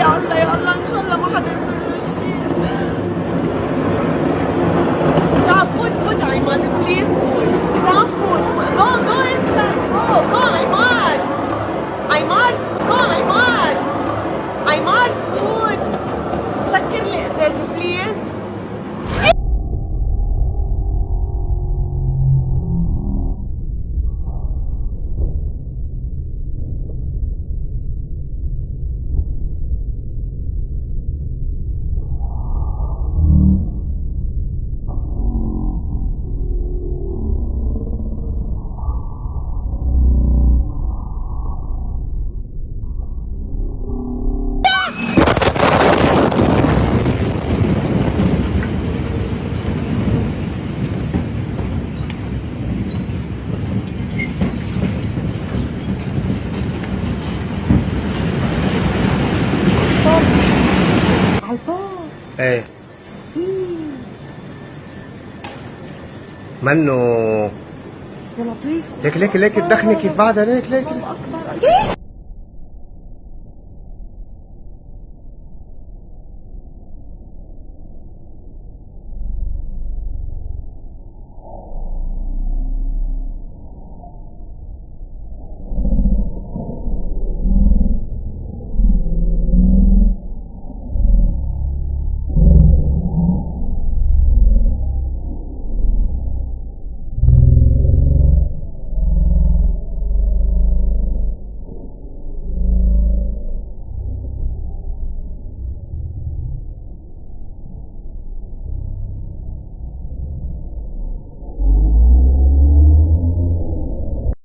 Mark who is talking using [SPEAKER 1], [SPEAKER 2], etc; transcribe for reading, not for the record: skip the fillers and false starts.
[SPEAKER 1] يا الله يا الله، ان شاء الله ما حدا يصير له شيء. تعال فوت فوت عماد، بليز فوت. تعال فوت فوت. جو انسايد. جو عماد. عماد جو عماد. عماد فوت. سكر لي ازازه بليز. عالباب.
[SPEAKER 2] ايه منه
[SPEAKER 1] يا لطيف.
[SPEAKER 2] ليك تدخني كيف بعدها، ليك
[SPEAKER 1] الله اكبر.